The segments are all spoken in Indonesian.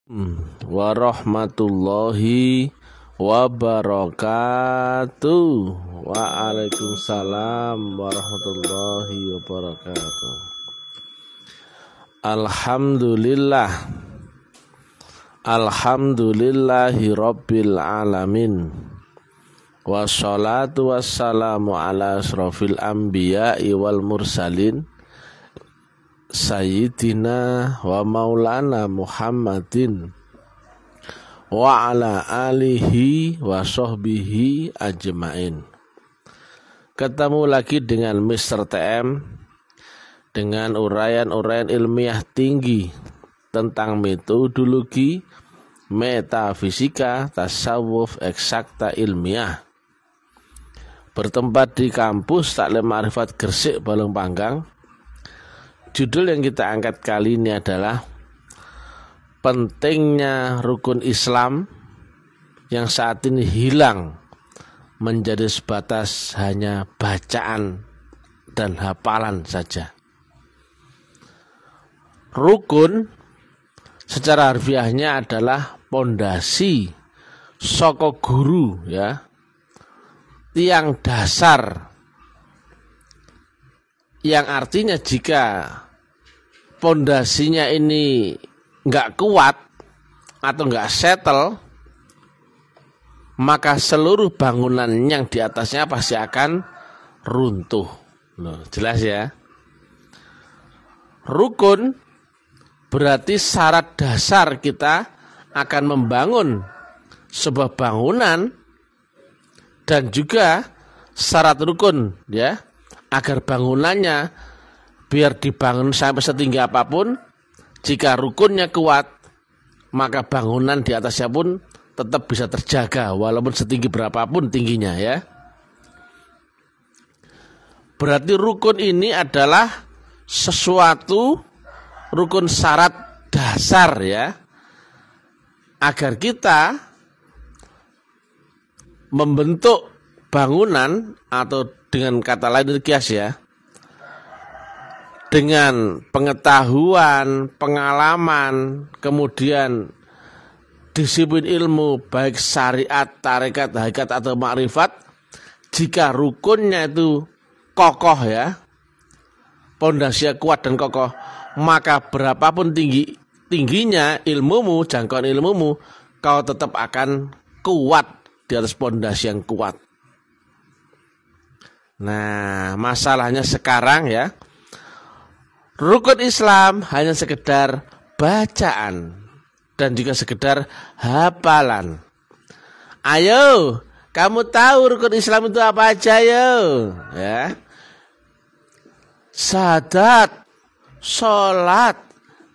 Warahmatullahi wabarakatuh. Waalaikumsalam warahmatullahi wabarakatuh. Alhamdulillah. Alhamdulillahi rabbil alamin. Wassalatu wassalamu ala asrofil anbiya'i wal mursalin Sayyidina wa maulana Muhammadin wa ala alihi wa sahbihi ajmain. Ketemu lagi dengan Mr. TM dengan uraian-uraian ilmiah tinggi tentang metodologi, metafisika, tasawuf, eksakta ilmiah. Bertempat di kampus Taklim Ma'rifat Gresik, Balong Panggang. Judul yang kita angkat kali ini adalah pentingnya rukun Islam yang saat ini hilang menjadi sebatas hanya bacaan dan hafalan saja. Rukun secara harfiahnya adalah pondasi, soko guru, ya, tiang dasar, yang artinya jika pondasinya ini nggak kuat atau nggak settle, maka seluruh bangunan yang di atasnya pasti akan runtuh. Loh, jelas ya. Rukun berarti syarat dasar kita akan membangun sebuah bangunan, dan juga syarat rukun, ya, agar bangunannya biar dibangun sampai setinggi apapun, jika rukunnya kuat, maka bangunan di atasnya pun tetap bisa terjaga walaupun setinggi berapapun tingginya, ya. Berarti rukun ini adalah sesuatu rukun syarat dasar, ya, agar kita membentuk bangunan, atau dengan kata lain kias, ya, dengan pengetahuan, pengalaman, kemudian disiplin ilmu baik syariat, tarekat, hakikat atau makrifat. Jika rukunnya itu kokoh, ya, pondasinya kuat dan kokoh, maka berapapun tingginya ilmumu, jangkauan ilmumu, kau tetap akan kuat di atas pondasi yang kuat. Nah, masalahnya sekarang, ya, rukun Islam hanya sekedar bacaan dan juga sekedar hafalan. Ayo, kamu tahu rukun Islam itu apa aja, yo? Ya. Syahadat, sholat,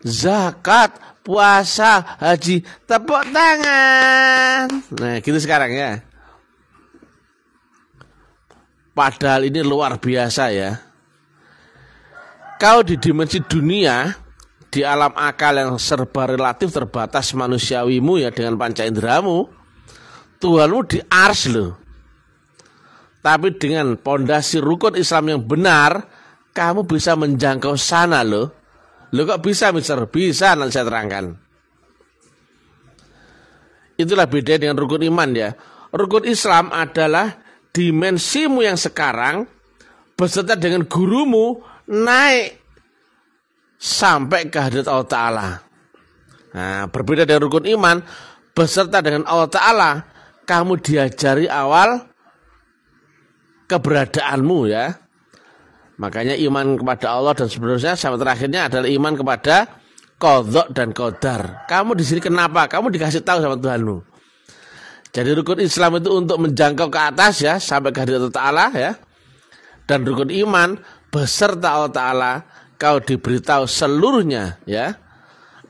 zakat, puasa, haji, tepuk tangan. Nah, gitu sekarang, ya. Padahal ini luar biasa, ya. Kau di dimensi dunia, di alam akal yang serba relatif terbatas manusiawimu, ya, dengan panca inderamu, Tuhanmu di ars loh. Tapi dengan pondasi rukun Islam yang benar, kamu bisa menjangkau sana loh. Loh, kok bisa, Mister? Bisa, nanti saya terangkan. Itulah beda dengan rukun iman, ya. Rukun Islam adalah dimensimu yang sekarang beserta dengan gurumu naik sampai ke hadirat Allah Ta'ala. Nah, berbeda dengan rukun iman, beserta dengan Allah Ta'ala, kamu diajari awal keberadaanmu, ya. Makanya iman kepada Allah dan seterusnya sampai terakhirnya adalah iman kepada qadha dan qadar. Kamu di sini kenapa? Kamu dikasih tahu sama Tuhanmu. Jadi rukun Islam itu untuk menjangkau ke atas, ya, sampai ke hadirat Allah Ta'ala, ya. Dan rukun iman beserta Allah Ta'ala, kau diberitahu seluruhnya, ya,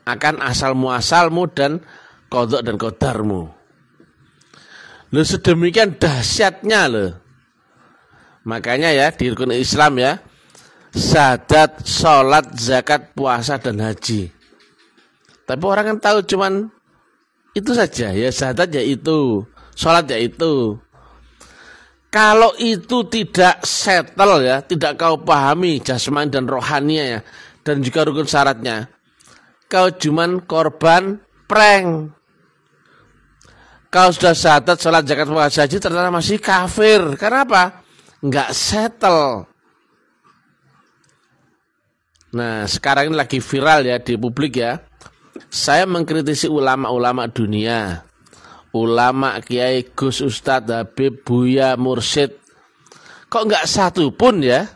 akan asal muasalmu dan qadha dan qadarmu. Loh, sedemikian dahsyatnya loh. Makanya, ya, di rukun Islam, ya, syahadat, sholat, zakat, puasa dan haji. Tapi orang kan tahu cuman itu saja, ya, syahadat ya itu, sholat ya itu. Kalau itu tidak settle, ya, tidak kau pahami jasmani dan rohaninya, ya, dan juga rukun syaratnya, kau cuman korban prank. Kau sudah syahadat, sholat, zakat, puasa, haji, ternyata masih kafir. Karena apa? Enggak settle. Nah, sekarang ini lagi viral ya di publik ya. Saya mengkritisi ulama-ulama dunia. Ulama, kiai, gus, ustadz, habib, buya, mursyid. Kok enggak satu pun ya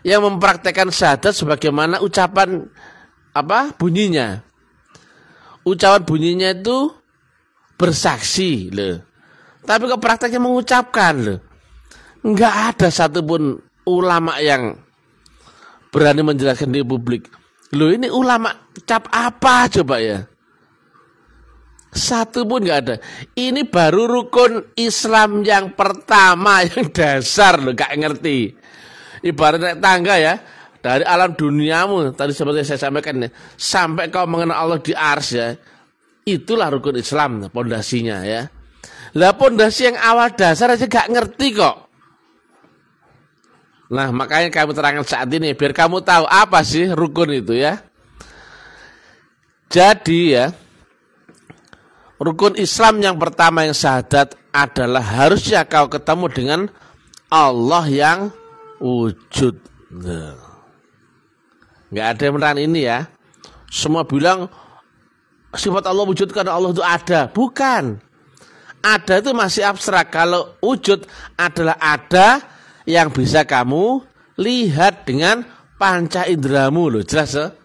yang mempraktekkan syahadat sebagaimana ucapan bunyinya. Ucapan bunyinya itu bersaksi loh. Tapi kok prakteknya mengucapkan loh. Enggak ada satupun ulama yang berani menjelaskan di publik. Loh, ini ulama cap apa coba ya? Satu pun enggak ada. Ini baru rukun Islam yang pertama, yang dasar loh, enggak ngerti. Ibarat naik tangga ya, dari alam duniamu tadi seperti saya sampaikan ya, sampai kau mengenal Allah di ars ya. Itulah rukun Islam, pondasinya ya. Lah pondasi yang awal dasar aja gak ngerti kok. Nah makanya kami terangkan saat ini biar kamu tahu apa sih rukun itu ya. Jadi ya, rukun Islam yang pertama yang syahadat adalah harusnya kau ketemu dengan Allah yang wujud. Nggak ada yang menerang ini ya. Semua bilang sifat Allah wujud karena Allah itu ada. Bukan. Ada itu masih abstrak. Kalau wujud adalah ada yang bisa kamu lihat dengan panca inderamu loh. Jelas ya?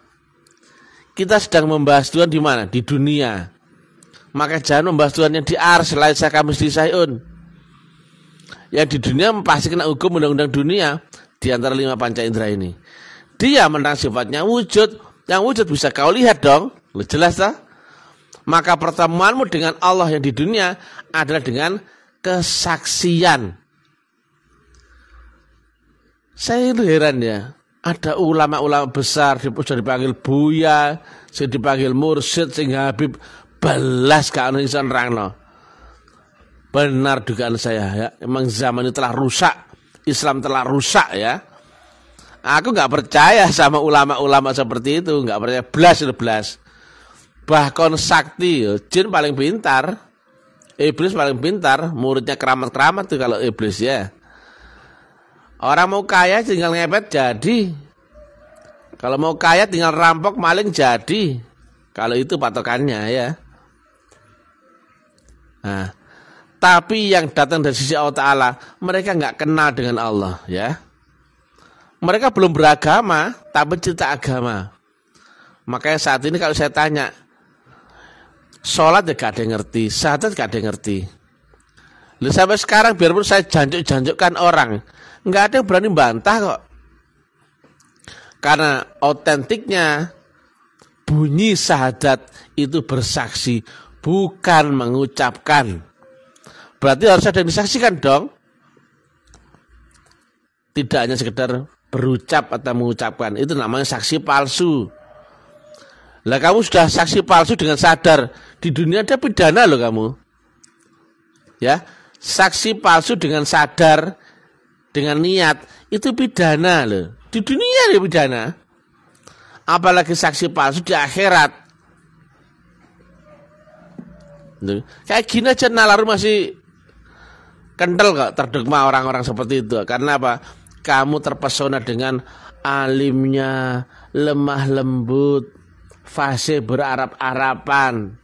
Kita sedang membahas Tuhan di mana? Di dunia. Maka jangan membahas Tuhan yang di ars, laisa kamitslihi syai'un. Yang di dunia pasti kena hukum undang-undang dunia di antara 5 panca indera ini. Dia menang sifatnya wujud. Yang wujud bisa kau lihat dong. Loh, jelas tak? Maka pertemuanmu dengan Allah yang di dunia adalah dengan kesaksian. Saya itu heran ya. Ada ulama-ulama besar sudah dipanggil buya, sudah dipanggil mursyid, sehingga Habib balas ke Indonesia nerangno. Benar dugaan saya ya. Memang zaman ini telah rusak. Islam telah rusak ya. Aku nggak percaya sama ulama-ulama seperti itu, nggak percaya belas. Bahkan sakti, jin paling pintar, iblis paling pintar, muridnya keramat-keramat tuh kalau iblis ya. Orang mau kaya tinggal ngepet jadi. Kalau mau kaya tinggal rampok maling jadi. Kalau itu patokannya ya. Nah, tapi yang datang dari sisi Allah Ta'ala, mereka nggak kenal dengan Allah ya. Mereka belum beragama, tapi cinta agama. Makanya saat ini kalau saya tanya, sholat ya gak ada yang ngerti, syahadat gak ada yang ngerti. Lalu sampai sekarang biarpun saya janjuk-janjukkan orang, nggak ada yang berani bantah kok. Karena otentiknya bunyi syahadat itu bersaksi, bukan mengucapkan. Berarti harus ada yang disaksikan dong. Tidak hanya sekedar berucap atau mengucapkan, itu namanya saksi palsu. Lah kamu sudah saksi palsu dengan sadar, di dunia ada pidana loh kamu. Ya, saksi palsu dengan sadar, dengan niat, itu pidana loh. Di dunia ada pidana. Apalagi saksi palsu di akhirat. Loh, kayak gini aja nalar masih kental kok terdogma orang-orang seperti itu. Karena apa? Kamu terpesona dengan alimnya, lemah lembut, fasih berarap-arapan,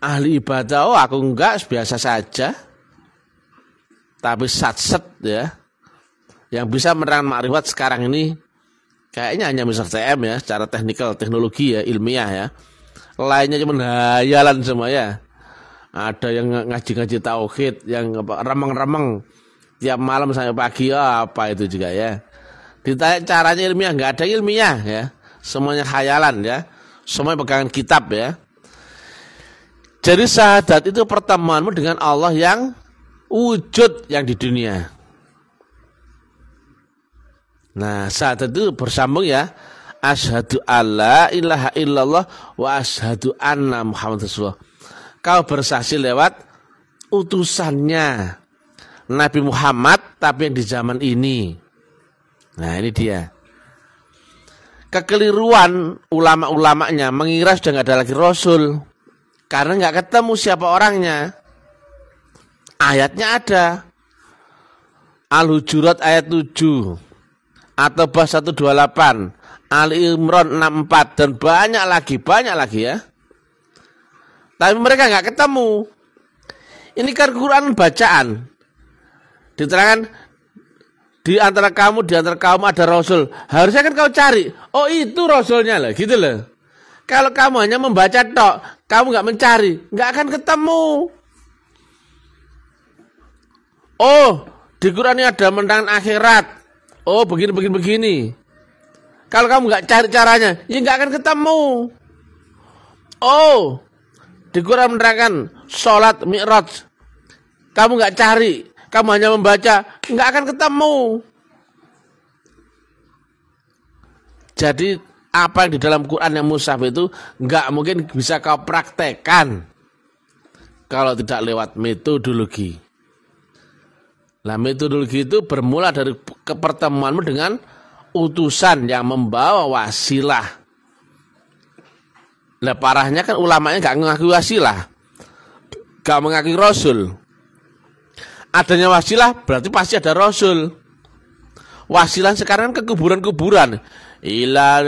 ahli ibadah. Oh aku enggak, biasa saja. Tapi satset ya, yang bisa menerangkan makrifat sekarang ini kayaknya hanya Mr. TM ya, secara teknikal, teknologi ya, ilmiah ya. Lainnya cuma hayalan semua ya. Ada yang ngaji-ngaji tauhid, yang remeng-remeng tiap malam sampai pagi, apa itu juga ya. Ditanya caranya ilmiah, nggak ada ilmiah ya. Semuanya khayalan ya. Semuanya pegangan kitab ya. Jadi syahadat itu pertemuanmu dengan Allah yang wujud yang di dunia. Nah, syahadat itu bersambung ya. Asyhadu alla ilaha illallah wa asyhadu anna Muhammad Rasulullah. Kau bersaksi lewat utusannya Nabi Muhammad, tapi yang di zaman ini. Nah ini dia. kekeliruan ulama-ulamanya mengira sudah nggak ada lagi Rasul. Karena nggak ketemu siapa orangnya. Ayatnya ada. Al-Hujurat ayat 7. At-Taubah 128. Ali Imran 64. Dan banyak lagi ya. Tapi mereka nggak ketemu. Ini kan Quran bacaan. Diterangkan di antara kaum ada Rasul. Harusnya kan kau cari. Oh itu Rasulnya lah, gitu loh. Kalau kamu hanya membaca tok, kamu nggak mencari, nggak akan ketemu. Oh, di Quran ini ada menang akhirat. Oh, begini. Kalau kamu nggak cari caranya, ya nggak akan ketemu. Oh, di Quran menerangkan sholat mi'raj. Kamu nggak cari, kamu hanya membaca, nggak akan ketemu. Jadi apa yang di dalam Quran yang mushaf itu nggak mungkin bisa kau praktekkan kalau tidak lewat metodologi. Nah, metodologi itu bermula dari pertemuanmu dengan utusan yang membawa wasilah. Nah, parahnya kan ulamanya nggak mengakui wasilah, nggak mengakui Rasul. Adanya wasilah berarti pasti ada Rasul. Wasilah sekarang ke kuburan-kuburan. Ila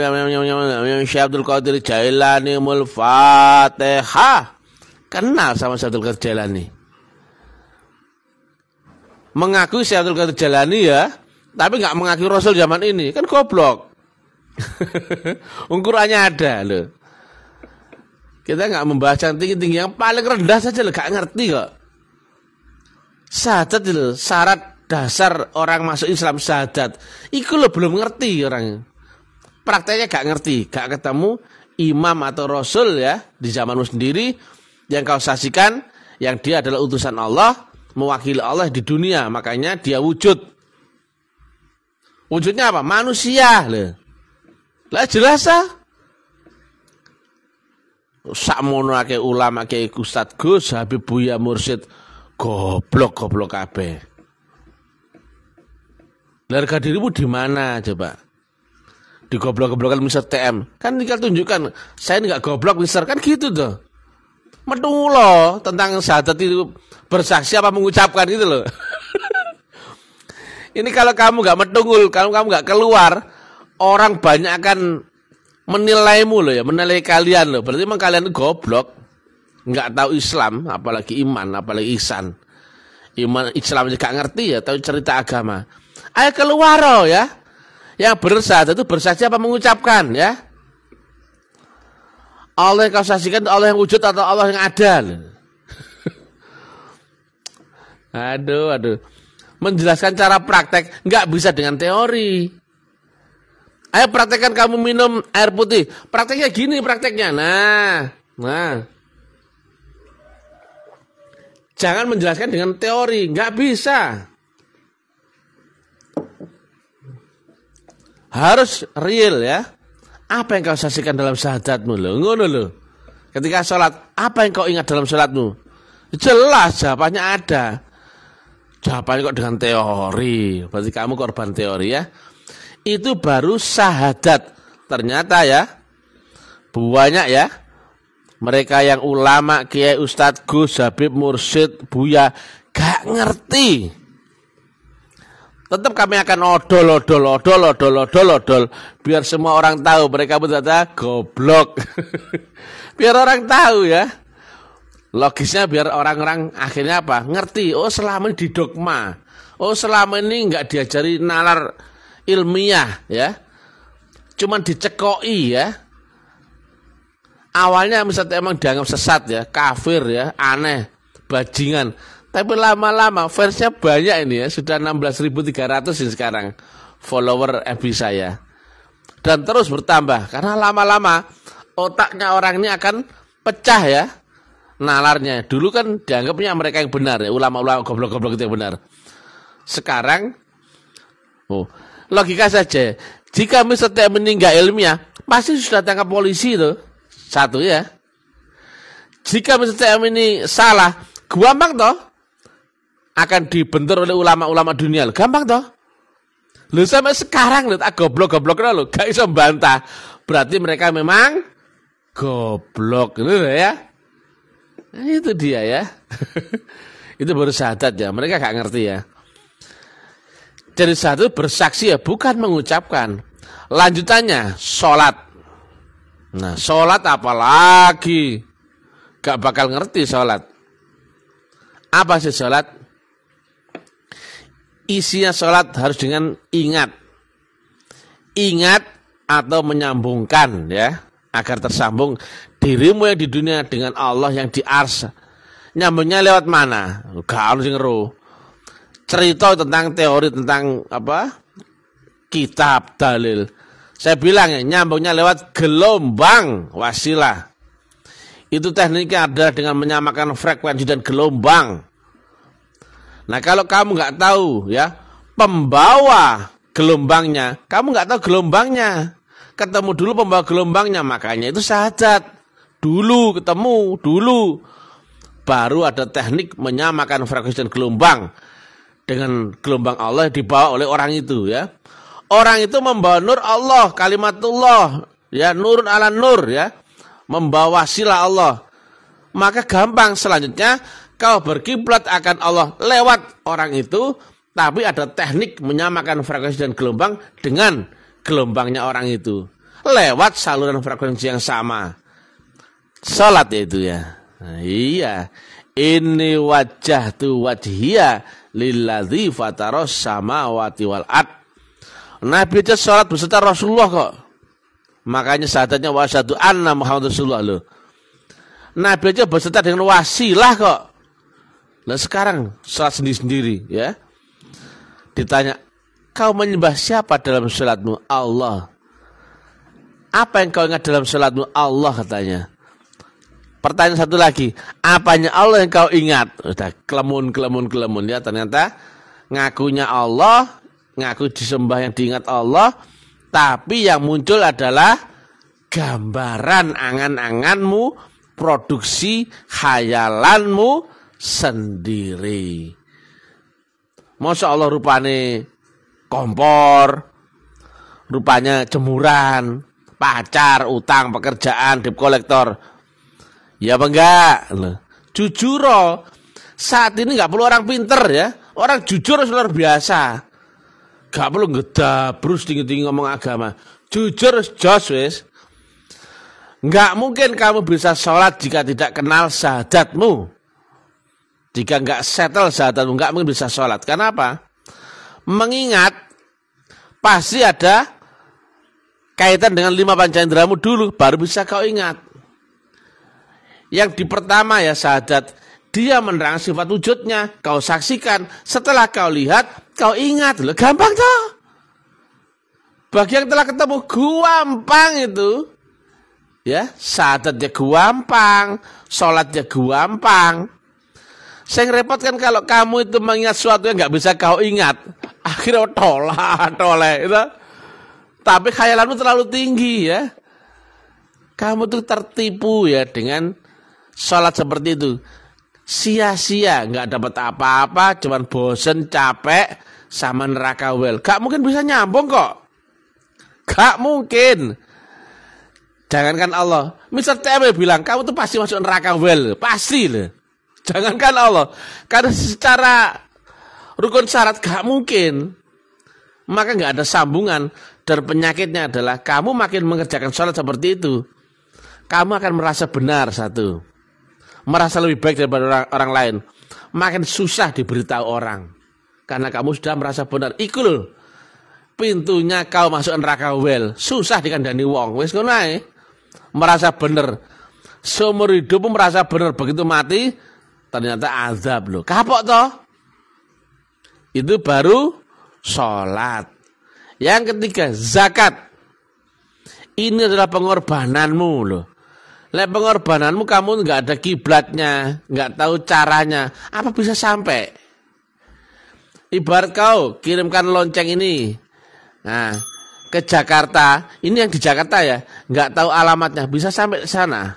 Syekh Abdul Qadir Jailani Fatihah. Kenal sama Syekh Abdul Qadir Jailani. Mengakui Syekh Abdul Qadir Jailani ya, tapi nggak mengakui Rasul zaman ini. Kan goblok. Ukurannya ada loh. Kita nggak membahas yang tinggi-tinggi, yang paling rendah saja loh, nggak ngerti kok. Syahadat itu syarat dasar orang masuk Islam, syahadat. Iku lo belum ngerti orang. Prakteknya gak ngerti, gak ketemu imam atau Rasul ya di zamanmu sendiri yang kau saksikan, yang dia adalah utusan Allah, mewakili Allah di dunia, makanya dia wujud. Wujudnya apa? Manusia loh. Lah jelas ah. Sakmono akeh ulama akeh Ustaz Gus Habib Buya Mursyid goblok kabeh. Harga dirimu di mana coba? Di goblok-goblokan Mr. TM. Kan tinggal tunjukkan, saya ini enggak goblok Mr. Kan gitu tuh. Metu loh tentang syahadat itu bersaksi apa mengucapkan gitu loh. Ini kalau kamu enggak metungul, kalau kamu enggak keluar, orang banyak akan menilaimu loh ya, menilai kalian loh. Berarti memang kalian itu goblok. Enggak tahu Islam, apalagi iman, apalagi ihsan. Iman Islam juga ngerti ya, tahu cerita agama. Ayo keluar loh ya. Yang bersyahadat itu bersaksi apa mengucapkan ya. Allah yang kau saksikan itu Allah yang wujud atau Allah yang ada. Aduh. Menjelaskan cara praktek nggak bisa dengan teori. Ayo praktekkan kamu minum air putih. Prakteknya gini prakteknya. Nah. Jangan menjelaskan dengan teori, nggak bisa. Harus real ya. Apa yang kau saksikan dalam syahadatmu loh? Ngono loh. Ketika sholat, apa yang kau ingat dalam sholatmu? Jelas jawabannya ada. Jawabannya kok dengan teori. Berarti kamu korban teori ya. Itu baru syahadat. Ternyata ya, banyak ya. Mereka yang ulama, kiai, Ustadz Gus, Habib, Mursyid, Buya gak ngerti. Tetap kami akan odol. Biar semua orang tahu mereka betul-betul goblok. Biar orang tahu ya. Logisnya biar orang-orang akhirnya apa? Ngerti. Oh selama ini didogma. Oh selama ini enggak diajari nalar ilmiah ya. Cuman dicekoi ya. Awalnya misalnya emang dianggap sesat ya. Kafir ya. Aneh. Bajingan. Tapi lama-lama fansnya banyak ini ya. Sudah 16.300 ini sekarang follower FB saya. Dan terus bertambah. Karena lama-lama otaknya orang ini akan pecah ya. Nalarnya. Dulu kan dianggapnya mereka yang benar ya. Ulama-ulama goblok-goblok itu yang benar. Sekarang logika saja. Jika misalnya meninggal ilmiah, pasti sudah tangkap polisi itu. Satu ya. Jika misalnya ini salah, gampang toh. Akan dibentur oleh ulama-ulama dunia. Gampang toh. Lho sampai sekarang lho tak goblok-goblok lho, gak iso bantah. Berarti mereka memang goblok gitu ya. Nah, itu dia ya. Itu baru syahadat ya, mereka gak ngerti ya. Jadi syahadat bersaksi ya, bukan mengucapkan. Lanjutannya sholat. Nah sholat apalagi, gak bakal ngerti sholat. Apa sih sholat? Isinya sholat harus dengan ingat. Ingat atau menyambungkan ya, agar tersambung dirimu yang di dunia dengan Allah yang di ars. Nyambungnya lewat mana? Gak harus ngeru. Cerita tentang teori tentang apa? Kitab, dalil. Saya bilang ya, nyambungnya lewat gelombang wasilah. Itu tekniknya adalah dengan menyamakan frekuensi dan gelombang. Nah kalau kamu nggak tahu ya pembawa gelombangnya, kamu nggak tahu gelombangnya. Ketemu dulu pembawa gelombangnya, makanya itu syahadat. Dulu ketemu, dulu. Baru ada teknik menyamakan frekuensi dan gelombang. Dengan gelombang Allah yang dibawa oleh orang itu ya. Orang itu membawa nur Allah, kalimatullah. Ya, nurun ala nur ya. Membawa wasilah Allah. Maka gampang selanjutnya kau berkiblat akan Allah lewat orang itu, tapi ada teknik menyamakan frekuensi dan gelombang dengan gelombangnya orang itu. Lewat saluran frekuensi yang sama. Salat itu ya. Nah, iya. Inni wajjahtu wajhiya lilladzi fataros samawati wal ard. Nabi aja salat beserta Rasulullah kok. Makanya syahadatnya wasyhadu anna Muhammadar Rasulullah loh. Nabi aja beserta dengan wasilah kok. Nah sekarang salat sendiri-sendiri ya. Ditanya, kau menyembah siapa dalam salatmu? Allah. Apa yang kau ingat dalam salatmu? Allah katanya. Pertanyaan satu lagi, apanya Allah yang kau ingat? Udah kelemun ya, ternyata ngakunya Allah, ngaku disembah yang diingat Allah, tapi yang muncul adalah gambaran angan-anganmu, produksi khayalanmu sendiri. Masya Allah rupanya kompor, rupanya jemuran, pacar, utang, pekerjaan, debt collector. Ya apa enggak? Jujur loh. Saat ini enggak perlu orang pinter ya. Orang jujur luar biasa. Enggak perlu ngedabrus tinggi-tinggi ngomong agama. Jujur jos wis. Enggak mungkin kamu bisa sholat jika tidak kenal syahadatmu. Jika enggak settle syahadatmu, enggak mungkin bisa sholat. Kenapa? Mengingat pasti ada kaitan dengan 5 panca inderamu dulu, baru bisa kau ingat. Yang di pertama ya syahadat, dia menerangkan sifat wujudnya, kau saksikan, setelah kau lihat, kau ingat. Loh, gampang toh. Bagi yang telah ketemu, gampang itu. Ya, syahadatnya gampang, sholatnya gampang. Saya ngerepotkan kalau kamu itu mengingat sesuatu yang nggak bisa kau ingat, akhirnya tolak, itu. Tapi khayalanmu terlalu tinggi ya. Kamu tuh tertipu ya dengan sholat seperti itu. Sia-sia, nggak dapat apa-apa, cuman bosen, capek, sama neraka wel. Gak mungkin bisa nyambung kok. Gak mungkin. Jangankan Allah. Mr. TM bilang, kamu tuh pasti masuk neraka wel. Pasti loh. Jangankan Allah. Karena secara rukun syarat gak mungkin. Maka gak ada sambungan. Dan penyakitnya adalah, kamu makin mengerjakan sholat seperti itu, kamu akan merasa benar satu. Merasa lebih baik daripada orang lain. Makin susah diberitahu orang. Karena kamu sudah merasa benar. Iku loh. Pintunya kau masuk neraka wel. Susah dikandani wong. Wis ngono ae. Merasa benar. Seumur hidup merasa benar. Begitu mati, ternyata azab loh. Kapok toh. Itu baru sholat. Yang ketiga, zakat. Ini adalah pengorbananmu loh. Lek pengorbananmu kamu nggak ada kiblatnya, nggak tahu caranya, apa bisa sampai? Ibarat kau kirimkan lonceng ini, nah ke Jakarta, ini yang di Jakarta ya, nggak tahu alamatnya, bisa sampai ke sana?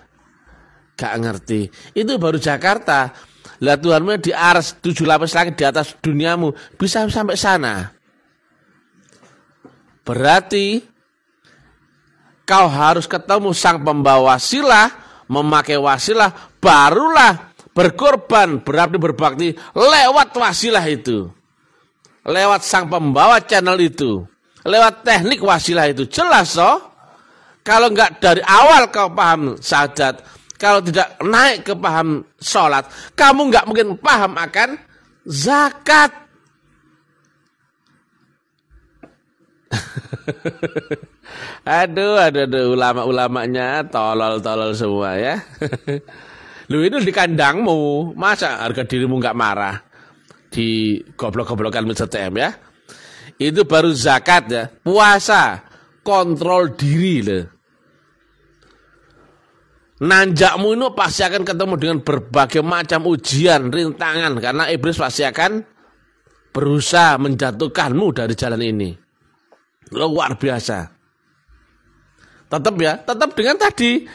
Gak ngerti. Itu baru Jakarta. Lah Tuhanmu di ars 7 lapis langit di atas duniamu, bisa sampai sana? Berarti kau harus ketemu sang pembawa wasilah, memakai wasilah, barulah berkorban, berarti berbakti lewat wasilah itu. Lewat sang pembawa channel itu. Lewat teknik wasilah itu. Jelas toh? Kalau enggak dari awal kau paham syahadat, kalau tidak naik ke paham sholat, kamu enggak mungkin paham akan zakat. Aduh, ulama-ulamanya tolol-tolol semua ya. Lu itu di kandangmu, masa harga dirimu nggak marah? Di goblok-goblokan Mr. TM ya. Itu baru zakat ya. Puasa, kontrol diri loh. Nanjakmu itu pasti akan ketemu dengan berbagai macam ujian, rintangan. Karena iblis pasti akan berusaha menjatuhkanmu dari jalan ini. Luar biasa. Tetap ya, tetap dengan tadi.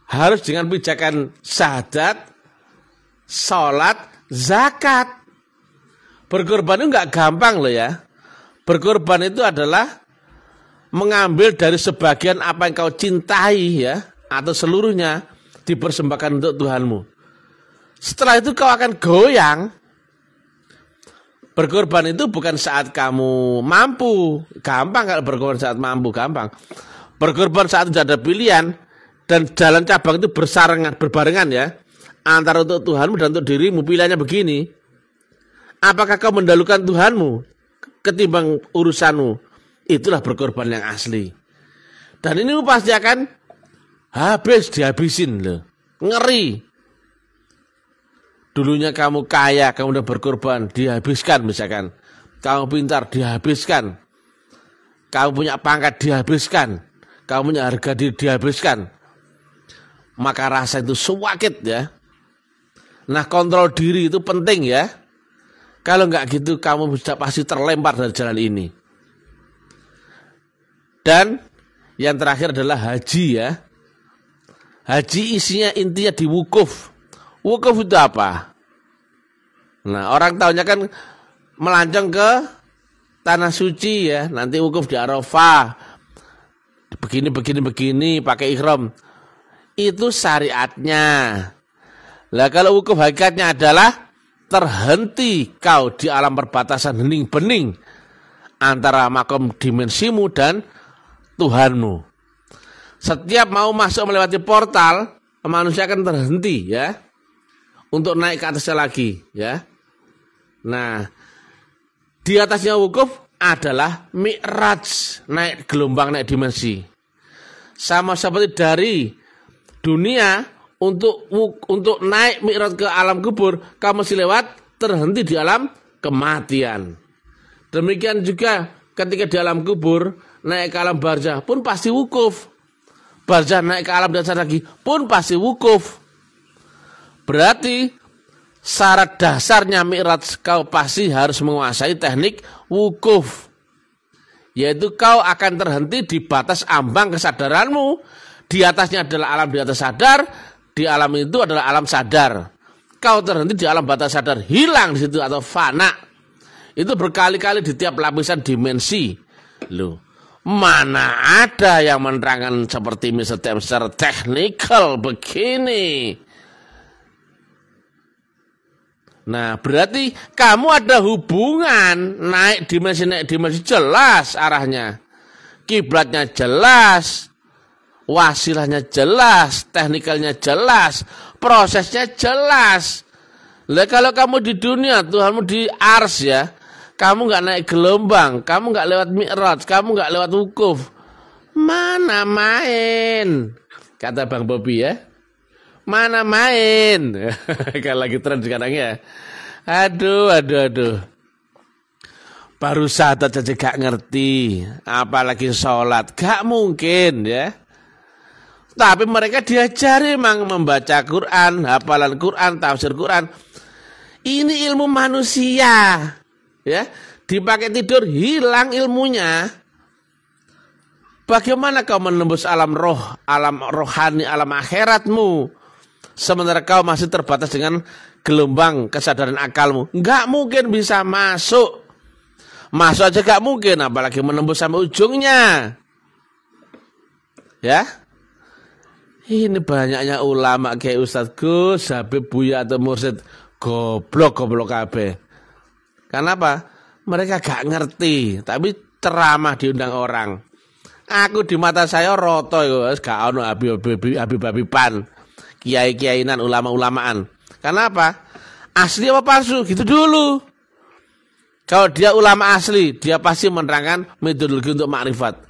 Harus dengan pijakan syahadat, sholat, zakat. Berkorban itu nggak gampang loh ya. Berkorban itu adalah mengambil dari sebagian apa yang kau cintai ya, atau seluruhnya dipersembahkan untuk Tuhanmu. Setelah itu kau akan goyang. Berkorban itu bukan saat kamu mampu. Gampang kalau berkorban saat mampu, gampang. Berkorban saat tidak ada pilihan. Dan jalan cabang itu berbarengan ya. Antara untuk Tuhanmu dan untuk dirimu. Pilihannya begini. Apakah kau mendahulukan Tuhanmu ketimbang urusanmu? Itulah berkorban yang asli. Dan ini pasti akan dihabisin loh. Ngeri. Dulunya kamu kaya, kamu udah berkorban, dihabiskan misalkan. Kamu pintar, dihabiskan. Kamu punya pangkat, dihabiskan. Kamu punya harga diri, dihabiskan. Maka rasa itu suwakit ya. Nah, kontrol diri itu penting ya. Kalau enggak gitu, kamu sudah pasti terlempar dari jalan ini. Dan yang terakhir adalah haji ya. Haji isinya intinya di wukuf. Wukuf itu apa? Nah, orang tahunya kan melancong ke tanah suci ya. Nanti wukuf di Arafah. Begini, pakai ihram. Itu syariatnya. Lah kalau wukuf hakikatnya adalah terhenti kau di alam perbatasan hening-bening antara makom dimensimu dan Tuhanmu. Setiap mau masuk melewati portal, manusia akan terhenti ya. Untuk naik ke atasnya lagi ya. Nah, di atasnya wukuf adalah mi'raj, naik gelombang, naik dimensi. Sama seperti dari dunia untuk naik mi'raj ke alam kubur, kamu mesti lewat terhenti di alam kematian. Demikian juga ketika di alam kubur, naik ke alam barzah pun pasti wukuf. Barzah naik ke alam dasar lagi pun pasti wukuf. Berarti syarat dasarnya mi'raj kau pasti harus menguasai teknik wukuf. Yaitu kau akan terhenti di batas ambang kesadaranmu. Di atasnya adalah alam di atas sadar, di alam itu adalah alam sadar. Kau terhenti di alam batas sadar, hilang di situ atau fana. Itu berkali-kali di tiap lapisan dimensi. Loh, mana ada yang menerangkan seperti misalnya secara teknikal begini. Nah, berarti kamu ada hubungan naik dimensi jelas arahnya. Kiblatnya jelas, wasilahnya jelas, teknikalnya jelas, prosesnya jelas. Lah kalau kamu di dunia, Tuhanmu di ars ya, kamu nggak naik gelombang, kamu nggak lewat mi'raj, kamu nggak lewat wukuf, mana main? Kata Bang Bobi ya. Mana main? Kalau lagi tren sekarang ya. Aduh. Baru syahadat saja gak ngerti. Apalagi sholat. Gak mungkin ya. Tapi mereka diajari memang membaca Quran, hafalan Quran, tafsir Quran. Ini ilmu manusia. Ya, dipakai tidur hilang ilmunya. Bagaimana kau menembus alam roh, alam rohani, alam akhiratmu? Sementara kau masih terbatas dengan gelombang kesadaran akalmu. Enggak mungkin bisa masuk. Masuk aja gak mungkin, apalagi menembus sampai ujungnya. Ya. Ini banyaknya ulama kayak Ustadz Gus, Habib, Buya atau Mursyid goblok kabeh. Kenapa? Mereka gak ngerti, tapi ceramah diundang orang. Aku di mata saya roto itu, gak ono habib-habiban, kiai-kiainan, ulama-ulamaan. Kenapa? Asli apa palsu? Gitu dulu. Kalau dia ulama asli, dia pasti menerangkan metodologi untuk makrifat.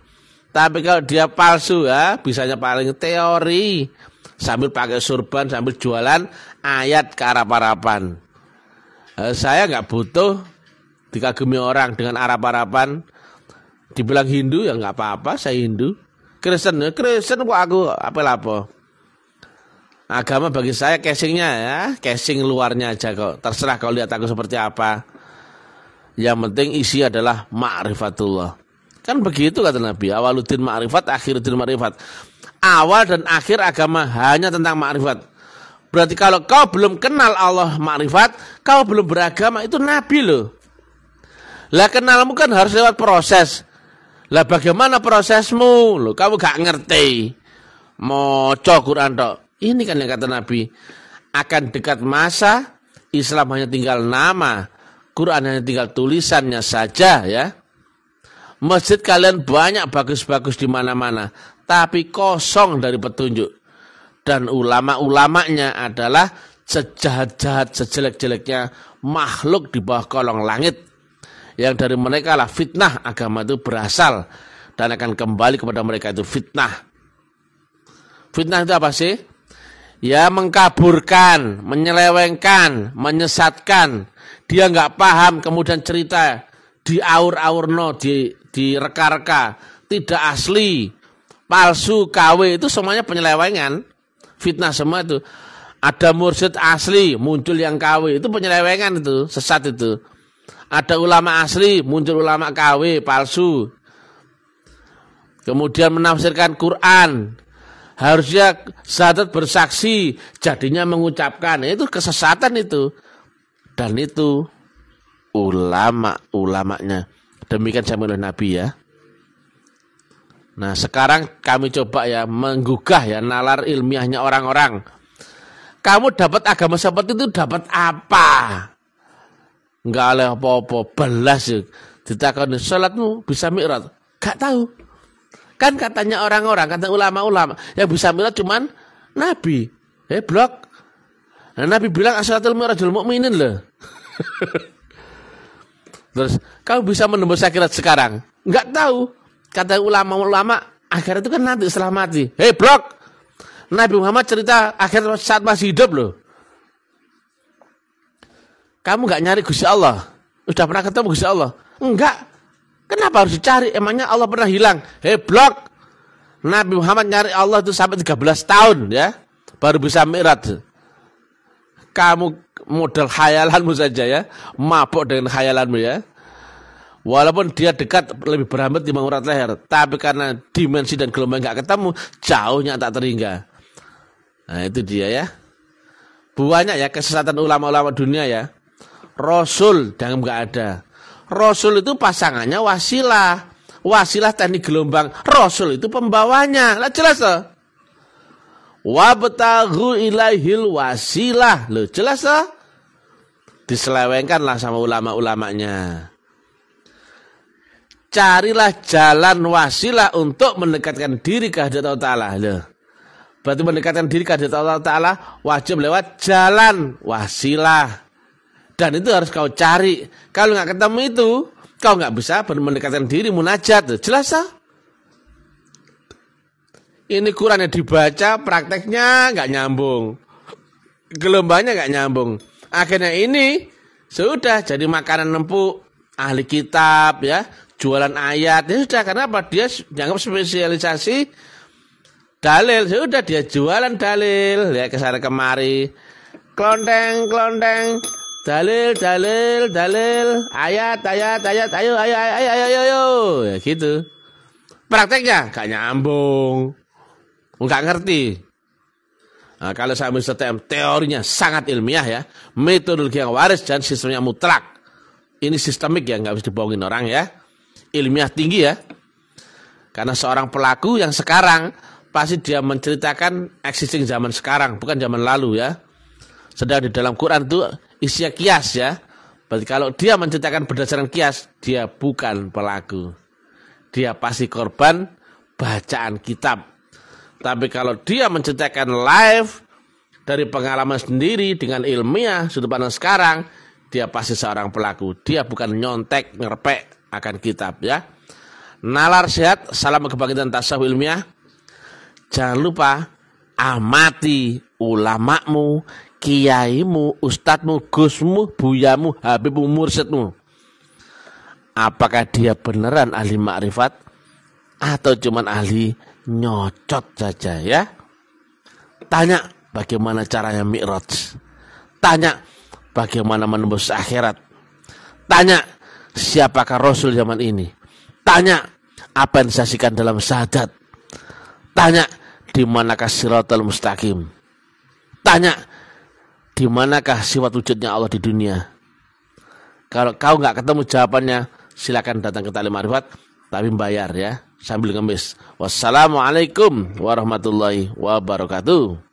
Tapi kalau dia palsu ya, bisanya paling teori. Sambil pakai surban, sambil jualan ayat ke Arab-Araban. Saya nggak butuh dikagumi orang dengan Arab-Araban. Dibilang Hindu ya nggak apa-apa, saya Hindu. Kristen kok aku apa-apa. Agama bagi saya casingnya ya, casing luarnya aja kok. Terserah kalau lihat aku seperti apa. Yang penting isi adalah ma'rifatullah. Kan begitu kata Nabi, awaluddin ma'rifat, akhiruddin ma'rifat. Awal dan akhir agama hanya tentang ma'rifat. Berarti kalau kau belum kenal Allah ma'rifat, kau belum beragama, itu Nabi loh. Lah kenalmu kan harus lewat proses. Lah bagaimana prosesmu? Loh, kamu gak ngerti. Moco Quran tok. Ini kan yang kata Nabi. Akan dekat masa, Islam hanya tinggal nama, Quran hanya tinggal tulisannya saja ya. Masjid kalian banyak bagus-bagus di mana-mana, tapi kosong dari petunjuk. Dan ulama-ulamanya adalah sejahat-jahat, sejelek-jeleknya makhluk di bawah kolong langit. Yang dari mereka lah fitnah agama itu berasal dan akan kembali kepada mereka itu fitnah. Fitnah itu apa sih? Ya mengkaburkan, menyelewengkan, menyesatkan. Dia nggak paham kemudian cerita diaur-aurno, direka-reka, tidak asli, palsu, KW, itu semuanya penyelewengan. Fitnah semua itu. Ada mursyid asli, muncul yang KW, itu penyelewengan itu, sesat itu. Ada ulama asli, muncul ulama KW, palsu. Kemudian menafsirkan Quran. Harusnya syahadat bersaksi, jadinya mengucapkan. Itu kesesatan itu. Dan itu ulama-ulamanya. Demikian sama oleh Nabi ya. Nah sekarang kami coba ya menggugah ya nalar ilmiahnya orang-orang. Kamu dapat agama seperti itu dapat apa? Enggak oleh apa-apa, belas ya. Ditakoni salatmu bisa mi'raj. Gak tahu. Kan katanya orang-orang, kata ulama-ulama, yang bisa mi'raj cuman Nabi. Blok. Nah, Nabi bilang as-salatul mi'rajul mu'minin loh. Terus kamu bisa menembus akhirat sekarang? Enggak tahu. Kata ulama-ulama, akhirat itu kan nanti setelah mati. Blok. Nabi Muhammad cerita akhirat saat masih hidup loh. Kamu enggak nyari Gusti Allah? Udah pernah ketemu Gusti Allah? Enggak. Kenapa harus dicari? Emangnya Allah pernah hilang? Blok. Nabi Muhammad nyari Allah itu sampai 13 tahun ya. Baru bisa mi'raj. Kamu modal khayalanmu saja ya. Mabuk dengan khayalanmu ya. Walaupun dia dekat lebih berambut di urat leher, tapi karena dimensi dan gelombang nggak ketemu, jauhnya tak terhingga. Nah itu dia ya. Banyak ya kesesatan ulama-ulama dunia ya. Rasul dan nggak ada. Rasul itu pasangannya wasilah. Wasilah teknik gelombang. Rasul itu pembawanya. Lah jelas loh. Wabtaghu ilaihil wasilah. Loh jelas loh. Diselewengkanlah sama ulama-ulamanya. Carilah jalan wasilah untuk mendekatkan diri ke hadirat Allah Ta'ala. Loh. Berarti mendekatkan diri ke hadirat Allah Ta'ala wajib lewat jalan wasilah. Dan itu harus kau cari. Kalau nggak ketemu itu, kau nggak bisa mendekatkan diri munajat. Jelas ah? Ini Quran yang dibaca, prakteknya nggak nyambung. Gelombangnya nggak nyambung. Akhirnya ini sudah jadi makanan empuk ahli kitab ya. Jualan ayat, ya sudah, kenapa? Dia dianggap spesialisasi dalil, ya sudah dia jualan dalil, ya kesana kemari, klonteng, dalil, ayat, ayo, ya gitu. Prakteknya gak nyambung, nggak ngerti. Nah, kalau saya STM teorinya sangat ilmiah ya, metodologi yang waris dan sistemnya mutlak. Ini sistemik ya, nggak bisa dibohongin orang ya. Ilmiah tinggi ya. Karena seorang pelaku yang sekarang pasti dia menceritakan existing zaman sekarang, bukan zaman lalu ya. Sedang di dalam Quran itu isinya kias ya. Berarti kalau dia menceritakan berdasarkan kias, dia bukan pelaku. Dia pasti korban bacaan kitab. Tapi kalau dia menceritakan live dari pengalaman sendiri dengan ilmiah sudut pandang sekarang, dia pasti seorang pelaku. Dia bukan nyontek, ngerpek akan kitab ya. Nalar sehat, salam kebangkitan tasawuf ilmiah. Jangan lupa amati ulamamu, kiaimu, ustadzmu, gusmu, buyamu, habibmu, mursyidmu. Apakah dia beneran ahli makrifat atau cuman ahli nyocot saja ya? Tanya bagaimana caranya mi'raj. Tanya bagaimana menembus akhirat. Tanya siapakah Rasul zaman ini. Tanya apa yang disaksikan dalam syahadat. Tanya di manakah siratal mustaqim. Tanya di manakah sifat wujudnya Allah di dunia. Kalau kau nggak ketemu jawabannya, silakan datang ke Ta'lim Ma'rifat, tapi bayar ya, sambil ngemis. Wassalamualaikum warahmatullahi wabarakatuh.